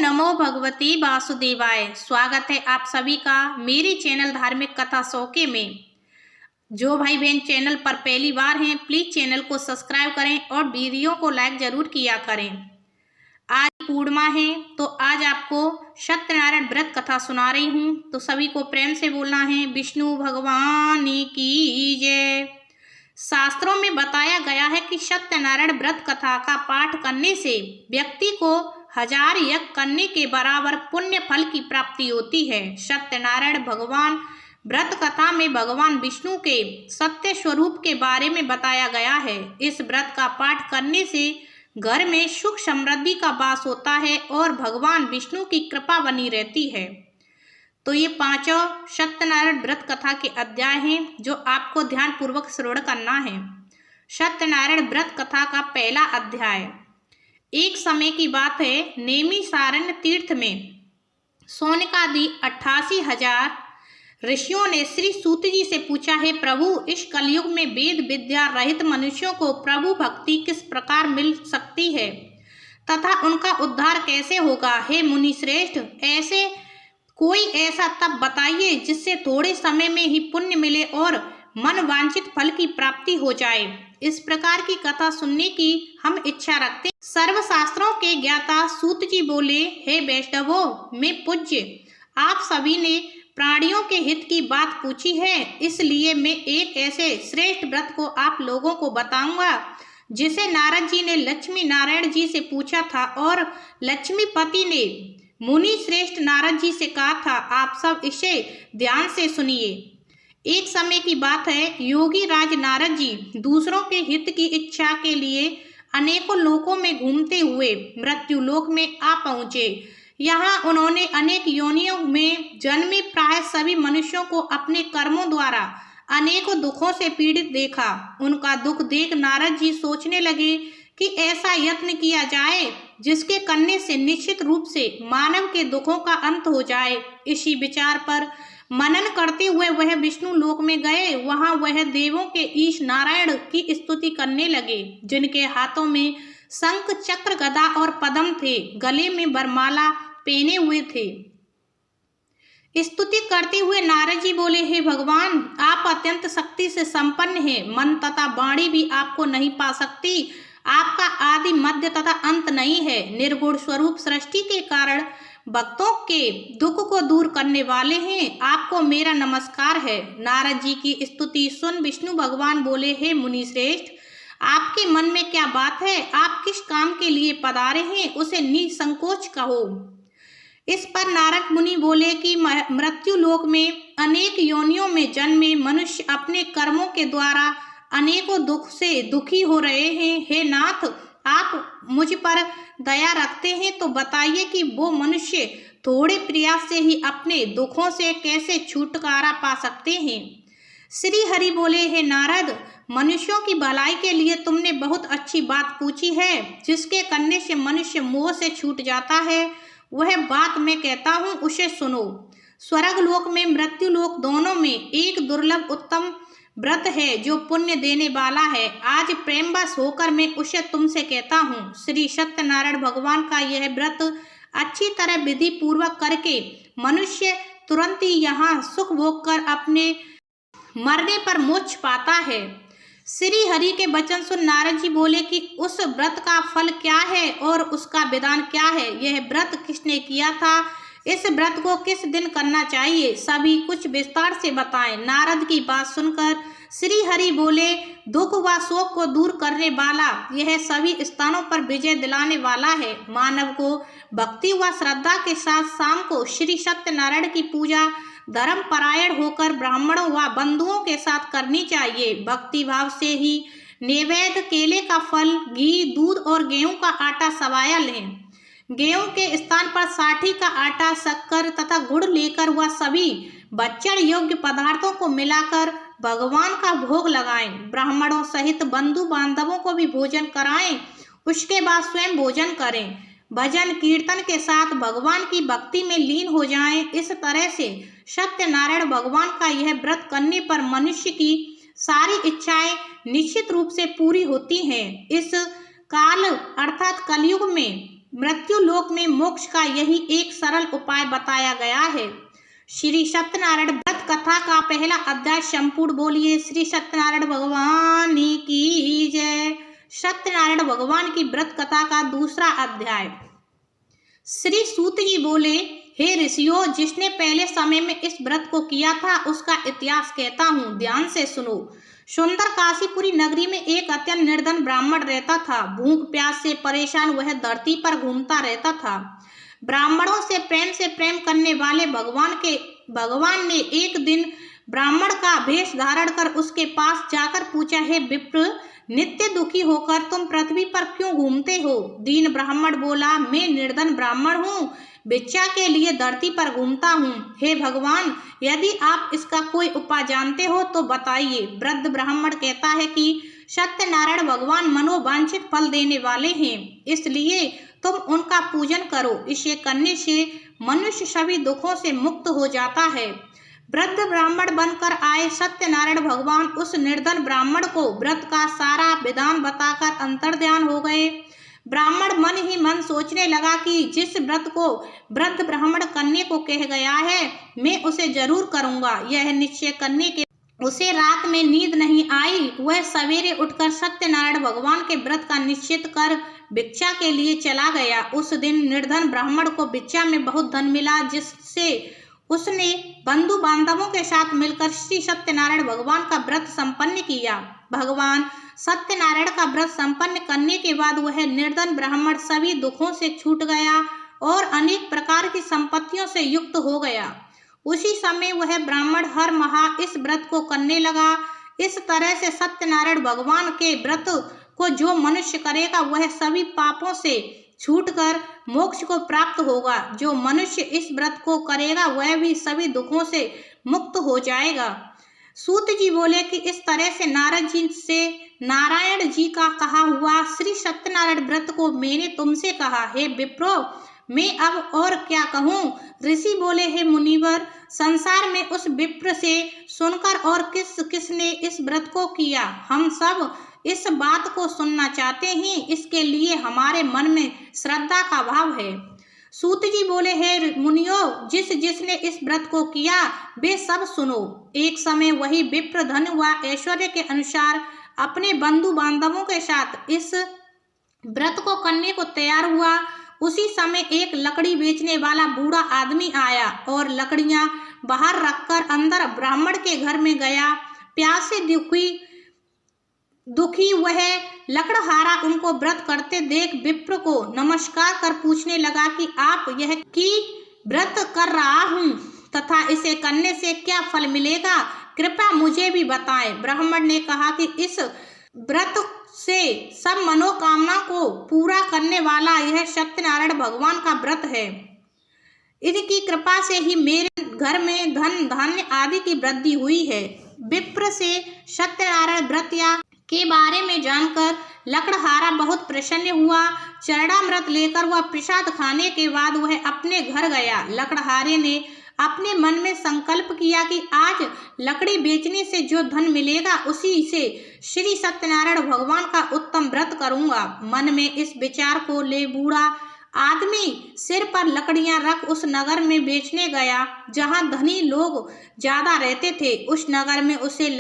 नमो भगवती वासुदेवाय। स्वागत है आप सभी का मेरे चैनल धार्मिक कथा शौके में। जो भाई बहन चैनल पर पहली बार हैं प्लीज चैनल को सब्सक्राइब करें और वीडियो को लाइक जरूर किया करें। आज पूर्णिमा है तो आज आपको सत्यनारायण व्रत कथा सुना रही हूँ, तो सभी को प्रेम से बोलना है विष्णु भगवान की जय। शास्त्रों में बताया गया है कि सत्यनारायण व्रत कथा का पाठ करने से व्यक्ति को 1000 यज्ञ करने के बराबर पुण्य फल की प्राप्ति होती है। सत्यनारायण भगवान व्रत कथा में भगवान विष्णु के सत्य स्वरूप के बारे में बताया गया है। इस व्रत का पाठ करने से घर में सुख समृद्धि का वास होता है और भगवान विष्णु की कृपा बनी रहती है। तो ये 5 सत्यनारायण व्रत कथा के अध्याय हैं जो आपको ध्यान पूर्वक श्रवण करना है। सत्यनारायण व्रत कथा का पहला अध्याय। एक समय की बात है, नैमिषारण्य तीर्थ में सोनकादि 88,000 ऋषियों ने श्री सूत जी से पूछा है, प्रभु इस कलयुग में वेद विद्या रहित मनुष्यों को प्रभु भक्ति किस प्रकार मिल सकती है तथा उनका उद्धार कैसे होगा। हे मुनि श्रेष्ठ, कोई ऐसा तप बताइए जिससे थोड़े समय में ही पुण्य मिले और मन वांछित फल की प्राप्ति हो जाए। इस प्रकार की कथा सुनने की हम इच्छा रखते हैं। सर्वशास्त्रों के ज्ञाता सूत जी बोले, हे वैष्णवों, मैं पूज्य आप सभी ने प्राणियों के हित की बात पूछी है, इसलिए मैं एक ऐसे श्रेष्ठ व्रत को आप लोगों को बताऊंगा जिसे नारद जी ने लक्ष्मी नारायण जी से पूछा था और लक्ष्मीपति ने मुनि श्रेष्ठ नारद जी से कहा था, आप सब इसे ध्यान से सुनिए। एक समय की बात है, योगी राज नारद जी दूसरों के हित की इच्छा के लिए अनेकों लोकों में घूमते हुए मृत्यु लोक में आ पहुँचे। यहाँ उन्होंने अनेक योनियों में जन्मे प्राय सभी मनुष्यों को अपने कर्मों द्वारा अनेकों दुखों से पीड़ित देखा। उनका दुख देख नारद जी सोचने लगे कि ऐसा यत्न किया जाए जिसके करने से निश्चित रूप से मानव के दुखों का अंत हो जाए। इसी विचार पर मनन करते हुए वह विष्णु लोक में गए। वहां वह देवों के ईश नारायण की स्तुति करने लगे, जिनके हाथों में शंख चक्र गदा और पद्म थे, गले में वरमाला पहने हुए थे। स्तुति करते हुए नारद जी बोले, हे भगवान, आप अत्यंत शक्ति से संपन्न हैं, मन तथा वाणी भी आपको नहीं पा सकती। आपका आदि मध्य तथा अंत नहीं है। निर्गुण स्वरूप सृष्टि के कारण भक्तों के दुख को दूर करने वाले हैं। आपको मेरा नमस्कार है। नारद जी की स्तुति सुन विष्णु भगवान बोले, हे मुनि श्रेष्ठ, आपके मन में क्या बात है? आप किस काम के लिए पधारे हैं, उसे निसंकोच कहो। इस पर नारद मुनि बोले कि मृत्यु लोक में अनेक योनियों में जन्मे मनुष्य अपने कर्मों के द्वारा अनेकों दुख से दुखी हो रहे हैं। हे नाथ, आप मुझ पर दया रखते हैं तो बताइए कि वो मनुष्य थोड़े प्रयास से ही अपने दुखों से कैसे छुटकारा पा सकते हैं। श्री हरि बोले, हे नारद, मनुष्यों की भलाई के लिए तुमने बहुत अच्छी बात पूछी है। जिसके करने से मनुष्य मोह से छूट जाता है, वह बात मैं कहता हूँ, उसे सुनो। स्वर्ग लोक में मृत्यु लोक दोनों में एक दुर्लभ उत्तम व्रत है जो पुण्य देने वाला है। आज प्रेमवश होकर मैं उसे तुमसे कहता हूँ। श्री सत्यनारायण भगवान का यह व्रत अच्छी तरह विधि पूर्वक करके मनुष्य तुरंत ही यहाँ सुख भोग कर अपने मरने पर मोक्ष पाता है। श्री हरि के वचन सुन नारद जी बोले कि उस व्रत का फल क्या है और उसका विधान क्या है? यह व्रत किसने किया था? इस व्रत को किस दिन करना चाहिए? सभी कुछ विस्तार से बताएं। नारद की बात सुनकर श्री हरि बोले, दुख व शोक को दूर करने वाला यह सभी स्थानों पर विजय दिलाने वाला है। मानव को भक्ति व श्रद्धा के साथ शाम को श्री सत्यनारायण की पूजा धर्म परायण होकर ब्राह्मणों व बंधुओं के साथ करनी चाहिए। भक्ति भाव से ही नैवेद्य केले का फल, घी, दूध और गेहूं का आटा सवाया लें। गेहूं के स्थान पर साठी का आटा, शक्कर तथा गुड़ लेकर वह सभी बच्चन योग्य पदार्थों को मिलाकर भगवान का भोग लगाएं। ब्राह्मणों सहित बंधु बांधवों को भी भोजन कराएं। उसके बाद स्वयं भोजन करें। भजन कीर्तन के साथ भगवान की भक्ति में लीन हो जाएं। इस तरह से सत्यनारायण भगवान का यह व्रत करने पर मनुष्य की सारी इच्छाएं निश्चित रूप से पूरी होती हैं। इस काल अर्थात कलयुग में मृत्यु लोक में मोक्ष का यही एक सरल उपाय बताया गया है। श्री सत्यनारायण व्रत कथा का पहला अध्याय संपूर्ण बोलिए श्री सत्यनारायण भगवान की जय। सत्यनारायण भगवान की व्रत कथा का दूसरा अध्याय। श्री सूत जी बोले, हे ऋषियों, जिसने पहले समय में इस व्रत को किया था उसका इतिहास कहता हूँ, ध्यान से सुनो। सुंदर काशीपुरी नगरी में एक अत्यंत निर्धन ब्राह्मण रहता था। भूख प्यास से परेशान वह धरती पर घूमता रहता था। ब्राह्मणों से प्रेम करने वाले भगवान ने एक दिन ब्राह्मण का वेश धारण कर उसके पास जाकर पूछा, हे विप्र, नित्य दुखी होकर तुम पृथ्वी पर क्यों घूमते हो? दीन ब्राह्मण बोला, मैं निर्धन ब्राह्मण हूँ, भिक्षा के लिए धरती पर घूमता हूँ। हे भगवान, यदि आप इसका कोई उपाय जानते हो तो बताइए। वृद्ध ब्राह्मण कहता है कि सत्यनारायण भगवान मनोवांछित फल देने वाले हैं, इसलिए तुम उनका पूजन करो। इसे करने से मनुष्य सभी दुखों से मुक्त हो जाता है। वृद्ध ब्राह्मण बनकर आए सत्यनारायण भगवान उस निर्धन ब्राह्मण को व्रत का सारा विधान बताकर अंतर्ध्यान हो गए। ब्राह्मण मन ही मन सोचने लगा कि जिस व्रत को वृद्ध ब्राह्मण करने को कह गया है, मैं उसे जरूर करूंगा। यह निश्चय करने के उसे रात में नींद नहीं आई। वह सवेरे उठकर सत्यनारायण भगवान के व्रत का निश्चित कर भिक्षा के लिए चला गया। उस दिन निर्धन ब्राह्मण को भिक्षा में बहुत धन मिला, जिससे उसने बंधु बांधवों के साथ मिलकर श्री सत्यनारायण भगवान का व्रत संपन्न किया। भगवान सत्यनारायण का व्रत संपन्न करने के बाद वह निर्धन ब्राह्मण सभी दुखों से छूट गया और अनेक प्रकार की संपत्तियों से युक्त हो गया। उसी समय वह ब्राह्मण हर माह इस व्रत को करने लगा। इस तरह से सत्यनारायण भगवान के व्रत को जो मनुष्य करेगा वह सभी पापों से छूटकर मोक्ष को प्राप्त होगा। जो मनुष्य इस व्रत को करेगा वह भी सभी दुखों से मुक्त हो जाएगा। सूत जी बोले कि इस तरह से नारद जी से नारायण जी का कहा हुआ श्री सत्यनारायण व्रत को मैंने तुमसे कहा। हे विप्रो, मैं अब और क्या कहूँ? ऋषि बोले, हे मुनिवर, संसार में उस विप्र से सुनकर और किसने इस व्रत को किया, हम सब इस बात को सुनना चाहते हैं। इसके लिए हमारे मन में श्रद्धा का भाव है। सूत जी बोले, हे मुनियों, जिसने इस व्रत को किया वे सब सुनो। एक समय वही विप्र धन व ऐश्वर्य के अनुसार अपने बंधु बांधवों के साथ इस व्रत को करने को तैयार हुआ। उसी समय एक लकड़ी बेचने वाला बूढ़ा आदमी आया और लकड़ियां बाहर रखकर अंदर ब्राह्मण के घर में गया। प्यास से दुखी वह लकड़हारा उनको व्रत करते देख विप्र को नमस्कार कर पूछने लगा कि आप यह की व्रत कर रहा हूँ तथा इसे करने से क्या फल मिलेगा, कृपया मुझे भी बताएं। ब्राह्मण ने कहा कि इस व्रत से सब मनोकामना को पूरा करने वाला यह सत्यनारायण भगवान का व्रत है। इनकी कृपा से ही मेरे घर में धन धान्य आदि की वृद्धि हुई है। विप्र से सत्यनारायण व्रत के बारे में जानकर लकड़हारा बहुत प्रसन्न हुआ। चरणामृत लेकर वह प्रसाद खाने के बाद वह अपने घर गया। लकड़हारे ने अपने मन में संकल्प किया कि आज लकड़ी बेचने से जो धन मिलेगा उसी से श्री सत्यनारायण भगवान का उत्तम व्रत करूंगा। मन में इस विचार को ले बूढ़ा आदमी सिर पर लकड़ियां रख उस नगर में बेचने गया जहां धनी लोग ज्यादा रहते थे। उस नगर में उसे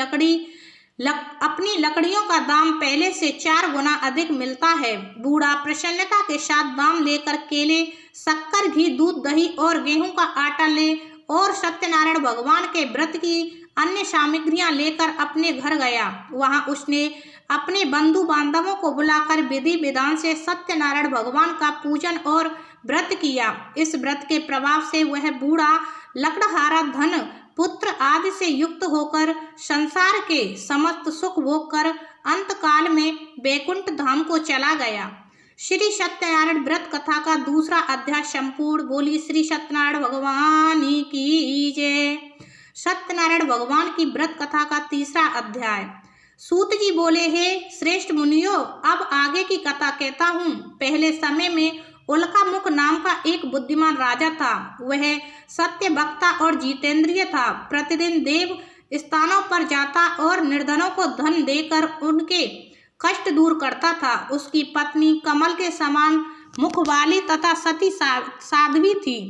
अपनी लकड़ियों का दाम पहले से 4 गुना अधिक मिलता है। बूढ़ा प्रसन्नता के साथ दाम लेकर केले, शक्कर, घी, दूध, दही और गेहूं का आटा ले और सत्यनारायण भगवान के व्रत की अन्य सामग्रियां लेकर अपने घर गया। वहां उसने अपने बंधु बांधवों को बुलाकर विधि विधान से सत्यनारायण भगवान का पूजन और व्रत किया। इस व्रत के प्रभाव से वह बूढ़ा लकड़हारा धन, पुत्र आदि से युक्त होकर संसार के समस्त सुख भोग कर अंत काल में बैकुंठ धाम को चला गया। श्री सत्यनारायण व्रत कथा का दूसरा अध्याय संपूर्ण। बोली श्री सत्यनारायण भगवान की जय। सत्यनारायण भगवान की व्रत कथा का तीसरा अध्याय। सूत जी बोले, हे श्रेष्ठ मुनियों, अब आगे की कथा कहता हूँ। पहले समय में उल्कामुख नाम का एक बुद्धिमान राजा था। वह सत्य वक्ता और जितेंद्रिय था। प्रतिदिन देव स्थानों पर जाता और निर्धनों को धन देकर उनके कष्ट दूर करता था। उसकी पत्नी कमल के समान मुख वाली तथा सती साध्वी थी।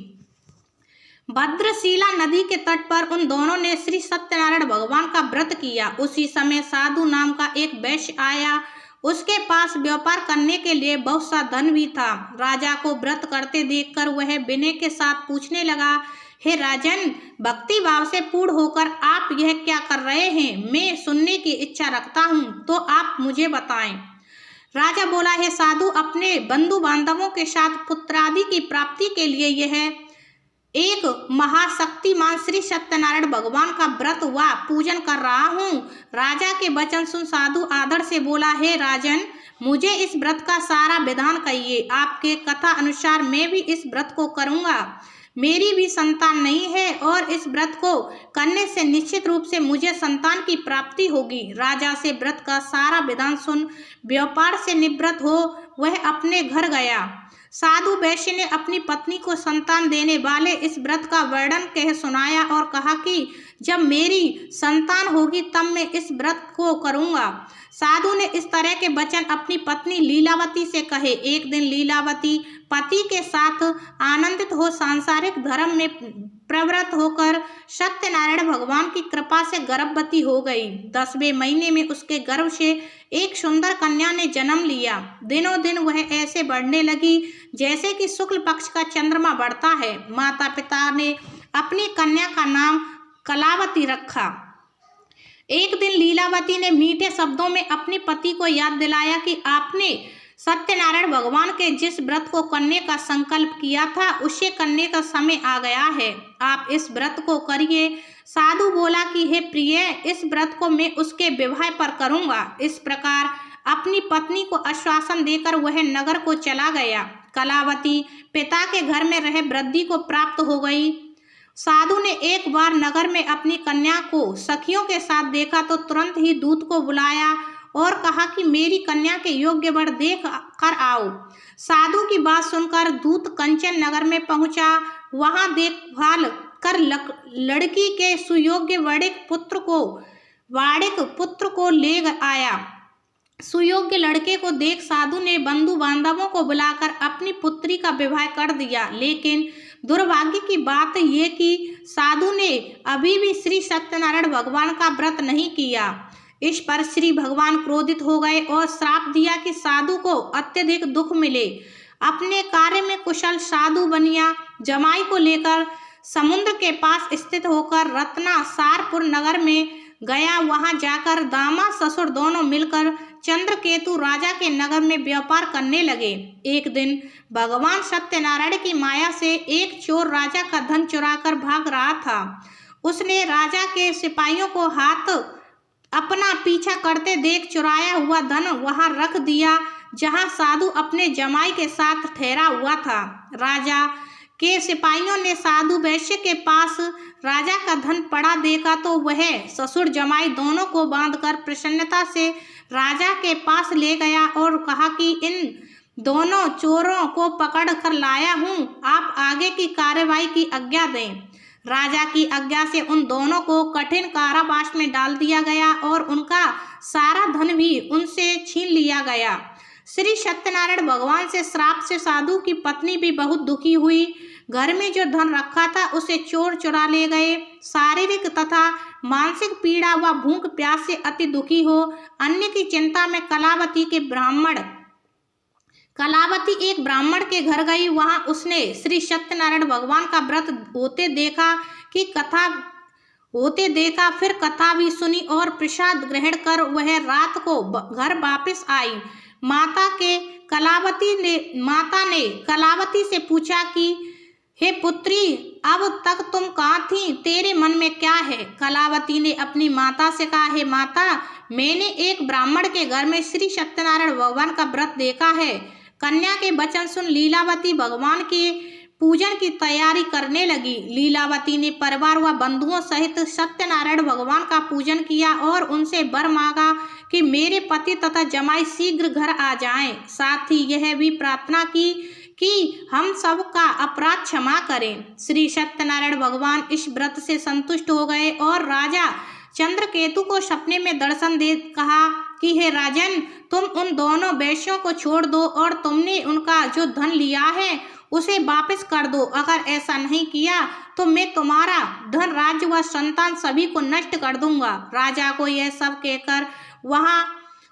भद्रशिला नदी के तट पर उन दोनों ने श्री सत्यनारायण भगवान का व्रत किया। उसी समय साधु नाम का एक वैश्य आया। उसके पास व्यापार करने के लिए बहुत सा धन भी था। राजा को व्रत करते देखकर वह विनय के साथ पूछने लगा, हे राजन, भक्ति भाव से पूर्ण होकर आप यह क्या कर रहे हैं? मैं सुनने की इच्छा रखता हूँ, तो आप मुझे बताएं। राजा बोला, हे साधु, अपने बंधु बांधवों के साथ पुत्रादि की प्राप्ति के लिए यह एक महाशक्तिमान श्री सत्यनारायण भगवान का व्रत व पूजन कर रहा हूँ। राजा के वचन सुन साधु आदर से बोला, हे राजन, मुझे इस व्रत का सारा विधान कहिए। आपके कथा अनुसार मैं भी इस व्रत को करूँगा। मेरी भी संतान नहीं है और इस व्रत को करने से निश्चित रूप से मुझे संतान की प्राप्ति होगी। राजा से व्रत का सारा विधान सुन व्यापार से निवृत्त हो वह अपने घर गया। साधु वैश्य ने अपनी पत्नी को संतान देने वाले इस व्रत का वर्णन कह सुनाया और कहा कि जब मेरी संतान होगी तब मैं इस व्रत को करूँगा। साधु ने इस तरह के वचन अपनी पत्नी लीलावती से कहे। एक दिन लीलावती पति के साथ आनंदित हो सांसारिक धर्म में प्रवृत्त होकर सत्यनारायण भगवान की कृपा से गर्भवती हो गई। 10वें महीने में उसके गर्भ से एक सुंदर कन्या ने जन्म लिया। दिनों दिन वह ऐसे बढ़ने लगी जैसे कि शुक्ल पक्ष का चंद्रमा बढ़ता है। माता पिता ने अपनी कन्या का नाम कलावती रखा। एक दिन लीलावती ने मीठे शब्दों में अपने पति को याद दिलाया कि आपने सत्यनारायण भगवान के जिस व्रत को करने का संकल्प किया था उसे करने का समय आ गया है। आप इस व्रत को करिए। साधु बोला कि हे प्रिय, इस व्रत को मैं उसके विवाह पर करूँगा। इस प्रकार अपनी पत्नी को आश्वासन देकर वह नगर को चला गया। कलावती पिता के घर में रहे वृद्धि को प्राप्त हो गई। साधु ने एक बार नगर में अपनी कन्या को सखियों के साथ देखा तो तुरंत ही दूत को बुलाया और कहा कि मेरी कन्या के योग्य वर देख कर आओ। साधु की बात सुनकर दूत कंचन नगर में पहुंचा। वहां देखभाल कर लड़की के सुयोग्य वाड़िक पुत्र को ले आया। सुयोग्य लड़के को देख साधु ने बंधु बांधवों को बुलाकर अपनी पुत्री का विवाह कर दिया। लेकिन दुर्भाग्य की बात यह कि साधु ने अभी भी श्री सत्यनारायण भगवान का व्रत नहीं किया। इस पर श्री भगवान क्रोधित हो गए और श्राप दिया कि साधु को अत्यधिक दुख मिले। अपने कार्य में कुशल साधु बनिया जमाई को लेकर समुद्र के पास स्थित होकर रत्ना सारपुर नगर में गया। वहां जाकर दामाद ससुर दोनों मिलकर चंद्रकेतु राजा के नगर में व्यापार करने लगे। एक दिन भगवान सत्यनारायण की माया से एक चोर राजा का धन चुराकर भाग रहा था। उसने राजा के सिपाहियों को हाथ अपना पीछा करते देख चुराया हुआ धन वहां रख दिया जहां साधु अपने जमाई के साथ ठहरा हुआ था। राजा के सिपाहियों ने साधु वैश्य के पास राजा का धन पड़ा देखा तो वह ससुर जमाई दोनों को बांधकर प्रसन्नता से राजा के पास ले गया और कहा कि इन दोनों चोरों को पकड़ कर लाया हूँ, आप आगे की कार्यवाही की आज्ञा दें। राजा की आज्ञा से उन दोनों को कठिन कारावास में डाल दिया गया और उनका सारा धन भी उनसे छीन लिया गया। श्री सत्यनारायण भगवान से श्राप से साधु की पत्नी भी बहुत दुखी हुई। घर में जो धन रखा था उसे चोर चुरा ले गए। शारीरिक तथा मानसिक पीड़ा व भूख प्यास से अति दुखी हो अन्य की चिंता में कलावती एक ब्राह्मण के घर गई। वहां उसने श्री सत्यनारायण भगवान का व्रत होते देखा फिर कथा भी सुनी और प्रसाद ग्रहण कर वह रात को घर वापस आई। माता ने कलावती से पूछा कि हे पुत्री, अब तक तुम कहाँ थी? तेरे मन में क्या है? कलावती ने अपनी माता से कहा, हे माता, मैंने एक ब्राह्मण के घर में श्री सत्यनारायण भगवान का व्रत देखा है। कन्या के वचन सुन लीलावती भगवान के पूजन की तैयारी करने लगी। लीलावती ने परिवार व बंधुओं सहित सत्यनारायण भगवान का पूजन किया और उनसे वर मांगा कि मेरे पति तथा जमाई शीघ्र घर आ जाएं। साथ ही यह भी प्रार्थना की कि हम सब का अपराध क्षमा करें। श्री सत्यनारायण भगवान इस व्रत से संतुष्ट हो गए और राजा चंद्रकेतु को सपने में दर्शन दे कहा कि हे राजन, तुम उन दोनों वैश्यों को छोड़ दो और तुमने उनका जो धन लिया है उसे वापस कर दो। अगर ऐसा नहीं किया तो मैं तुम्हारा धन, राज्य व संतान सभी को नष्ट कर दूंगा। राजा को यह सब कहकर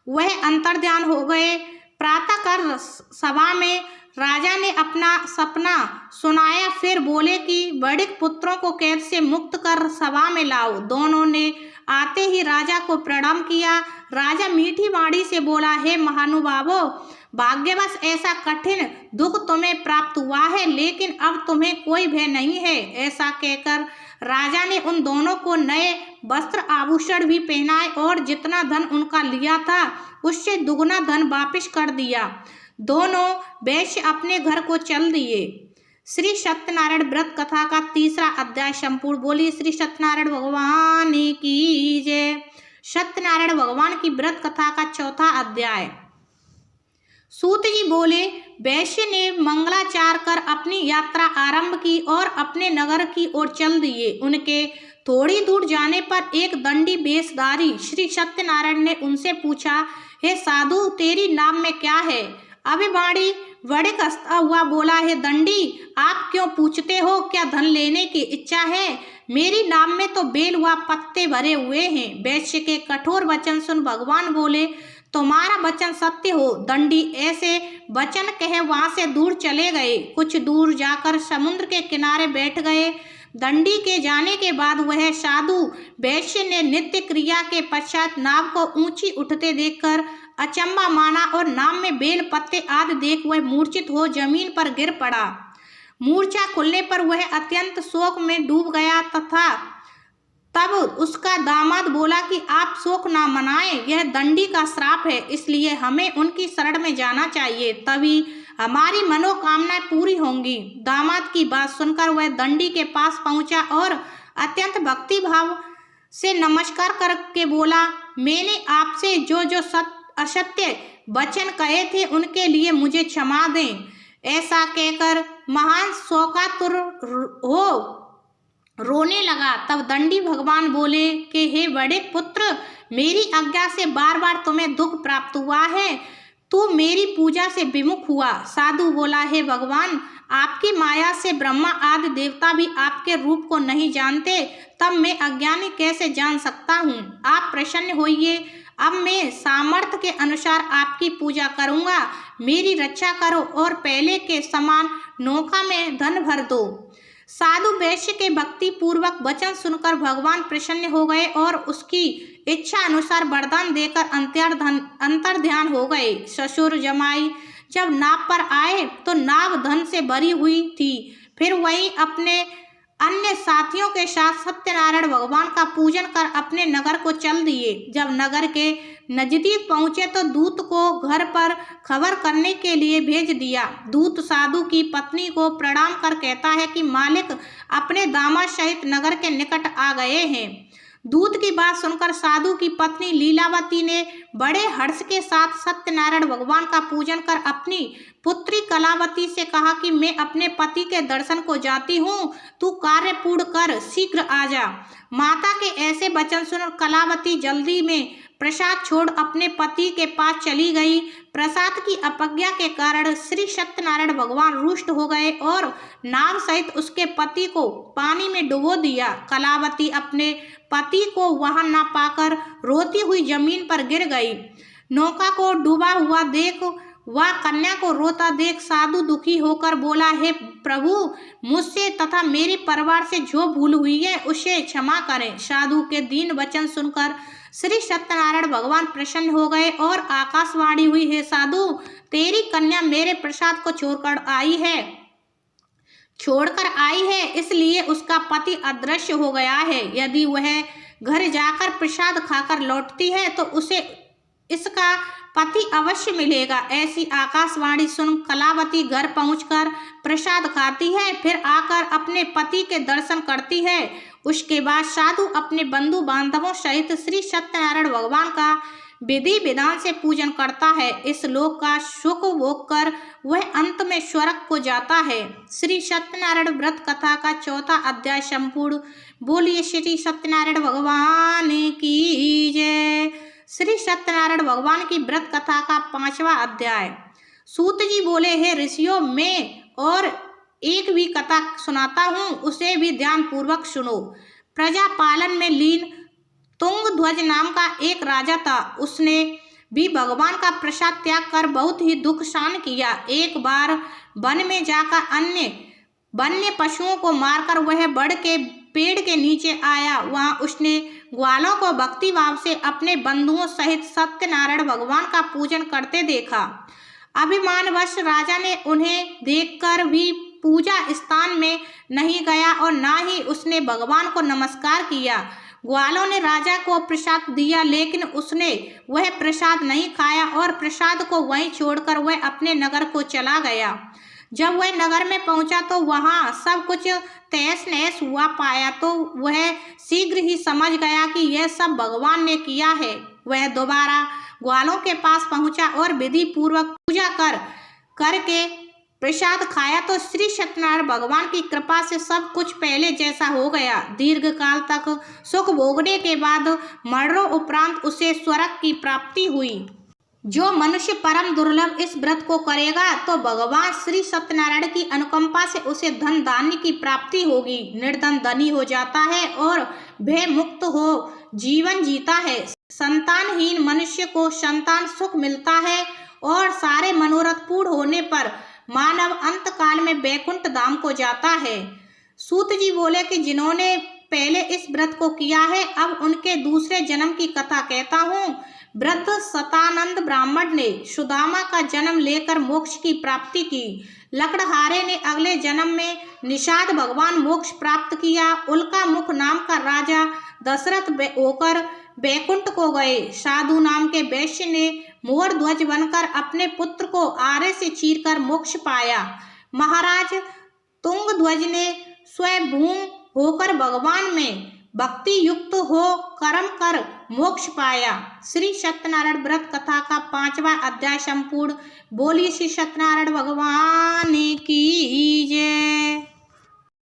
वह अंतर्ध्यान हो गए। प्रातःकाल सभा में राजा ने अपना सपना सुनाया, फिर बोले कि बड़े पुत्रों को कैद से मुक्त कर सभा में लाओ। दोनों ने आते ही राजा को प्रणाम किया। राजा मीठी वाणी से बोला, हे महानुभावों, भाग्यवश ऐसा कठिन दुख तुम्हें प्राप्त हुआ है, लेकिन अब तुम्हें कोई भय नहीं है। ऐसा कहकर राजा ने उन दोनों को नए वस्त्र आभूषण भी पहनाए और जितना धन उनका लिया था उससे दुगना धन वापस कर दिया। दोनों वैश्य अपने घर को चल दिए। श्री सत्यनारायण व्रत कथा का 3रा अध्याय संपूर्ण। बोलिए श्री सत्यनारायण भगवान की जय। सत्यनारायण भगवान की व्रत कथा का 4था अध्याय। सूत जी बोले, वैश्य ने मंगलाचार कर अपनी यात्रा आरंभ की और अपने नगर की ओर चल दिए। उनके थोड़ी दूर जाने पर एक दंडी वेशधारी श्री सत्यनारायण ने उनसे पूछा, हे साधु, तेरी नाम में क्या है? अभिवाणी बड़े कसता हुआ बोला, हे दंडी, आप क्यों पूछते हो? क्या धन लेने की इच्छा है? मेरी नाम में तो बेल व पत्ते भरे हुए हैं। वैश्य के कठोर वचन सुन भगवान बोले, तुम्हारा वचन सत्य हो। दंडी ऐसे वचन कहे वहां से दूर चले गए। कुछ दूर जाकर समुद्र के किनारे बैठ गए। दंडी के जाने के बाद वह साधु वैश्य ने नित्य क्रिया के पश्चात नाव को ऊंची उठते देखकर अचंबा माना और नाव में बेल पत्ते आदि देख वह मूर्छित हो जमीन पर गिर पड़ा। मूर्छा खुलने पर वह अत्यंत शोक में डूब गया तथा तब उसका दामाद बोला कि आप शोक ना मनाएं, यह दंडी का श्राप है, इसलिए हमें उनकी शरण में जाना चाहिए, तभी हमारी मनोकामनाएं पूरी होंगी। दामाद की बात सुनकर वह दंडी के पास पहुंचा और अत्यंत भक्ति भाव से नमस्कार करके बोला, मैंने आपसे जो जो असत्य वचन कहे थे उनके लिए मुझे क्षमा दें। ऐसा कहकर महान शोकातुर हो रोने लगा। तब दंडी भगवान बोले कि हे बड़े पुत्र, मेरी आज्ञा से बार बार तुम्हें दुख प्राप्त हुआ है, तू मेरी पूजा से विमुख हुआ। साधु बोला, हे भगवान, आपकी माया से ब्रह्मा आदि देवता भी आपके रूप को नहीं जानते, तब मैं अज्ञानी कैसे जान सकता हूँ? आप प्रसन्न होइए, अब मैं सामर्थ्य के अनुसार आपकी पूजा करूँगा। मेरी रक्षा करो और पहले के समान नौका में धन भर दो। साधु वैश्य के भक्ति पूर्वक वचन सुनकर भगवान प्रसन्न हो गए और उसकी इच्छा अनुसार वरदान देकर अंतर्ध्यान हो गए। ससुर जमाई जब नाव पर आए तो नाव धन से भरी हुई थी। फिर वही अपने अन्य साथियों के साथ सत्यनारायण भगवान का पूजन कर अपने नगर को चल दिए। जब नगर के नजदीक पहुंचे तो दूत को घर पर खबर करने के लिए भेज दिया। दूत साधु की पत्नी को प्रणाम कर कहता है कि मालिक अपने दामाद सहित नगर के निकट आ गए हैं। दूत की बात सुनकर साधु की पत्नी लीलावती ने बड़े हर्ष के साथ सत्यनारायण भगवान का पूजन कर अपनी पुत्री कलावती से कहा कि मैं अपने पति के दर्शन को जाती हूँ, तू कार्य पूर्ण कर शीघ्र आ जा। माता के ऐसे वचन सुन कलावती जल्दी में प्रसाद छोड़ अपने पति के पास चली गई। प्रसाद की अपज्ञा के कारण श्री सत्यनारायण भगवान रुष्ट हो गए और नाव सहित उसके पति को पानी में डुबो दिया। कलावती अपने पति को वहां न पाकर रोती हुई जमीन पर गिर गई। नौका को डूबा हुआ देख वह कन्या को रोता देख साधु दुखी होकर बोला, हे प्रभु, मुझसे तथा मेरे परिवार से जो भूल हुई है उसे क्षमा करें। साधु के दीन वचन सुनकर श्री सत्यनारायण भगवान प्रसन्न हो गए और आकाशवाणी हुई, हे साधु, तेरी कन्या मेरे प्रसाद को छोड़कर आई है, इसलिए उसका पति अदृश्य हो गया है। यदि वह घर जाकर प्रसाद खाकर लौटती है तो उसे इसका पति अवश्य मिलेगा। ऐसी आकाशवाणी सुन कलावती घर पहुंचकर प्रसाद खाती है, फिर आकर अपने पति के दर्शन करती है। उसके बाद साधु अपने बंधु बांधवों सहित श्री सत्यनारायण भगवान का विधि विधान से पूजन करता है। इस लोक का सुख भोग कर वह अंत में स्वर्ग को जाता है। श्री सत्यनारायण व्रत कथा का 4था अध्याय संपूर्ण। बोलिए श्री सत्यनारायण भगवान की जय। श्री सत्यनारायण भगवान की व्रत कथा का 5वां अध्याय। सूत जी बोले, हे ऋषियों, मैं और एक भी कथा सुनाता हूँ, उसे भी ध्यान पूर्वक सुनो। प्रजा पालन में लीन तुंगध्वज नाम का एक राजा था। उसने भी भगवान का प्रसाद त्याग कर बहुत ही दुख सहन किया। एक बार वन में जाकर अन्य वन्य पशुओं को मारकर वह बड़ के पेड़ के नीचे आया। वहां उसने ग्वालों को भक्ति भाव से अपने बंधुओं सहित सत्यनारायण भगवान का पूजन करते देखा। अभिमानवश राजा ने उन्हें देखकर भी पूजा स्थान में नहीं गया और ना ही उसने भगवान को नमस्कार किया। ग्वालों ने राजा को प्रसाद दिया, लेकिन उसने वह प्रसाद नहीं खाया और प्रसाद को वहीं छोड़कर वह अपने नगर को चला गया। जब वह नगर में पहुंचा तो वहां सब कुछ तहस नहस हुआ पाया तो वह शीघ्र ही समझ गया कि यह सब भगवान ने किया है। वह दोबारा ग्वालों के पास पहुंचा और विधि पूर्वक पूजा करके प्रसाद खाया तो श्री सत्यनारायण भगवान की कृपा से सब कुछ पहले जैसा हो गया। दीर्घ काल तक सुख भोगने के बाद मरणों उपरांत उसे स्वर्ग की प्राप्ति हुई। जो मनुष्य परम दुर्लभ इस व्रत को करेगा तो भगवान श्री सत्यनारायण की अनुकंपा से उसे धन धान्य की प्राप्ति होगी। निर्धन धनी हो जाता है और भय मुक्त हो जीवन जीता है। संतानहीन मनुष्य को संतान सुख मिलता है और सारे मनोरथ पूर्ण होने पर मानव अंत काल में वैकुंठ धाम को जाता है। सूत जी बोले कि जिन्होंने पहले इस व्रत को किया है, अब उनके दूसरे जन्म की कथा कहता हूँ। व्रत सतानंद ब्राह्मण ने सुदामा का जन्म लेकर मोक्ष की प्राप्ति की। लकड़हारे ने अगले जन्म में निषाद भगवान मोक्ष प्राप्त किया। उल्का मुख नाम का राजा दशरथ होकर वैकुंठ को गए। साधु नाम के वैश्य ने मोर ध्वज बनकर अपने पुत्र को आरे से चीरकर मोक्ष पाया। महाराज तुंगध्वज ने स्वयं होकर भगवान में भक्ति युक्त हो कर्म कर मोक्ष पाया। श्री सत्यनारायण व्रत कथा का 5वां अध्याय संपूर्ण। बोलिए श्री सत्यनारायण भगवान की जय।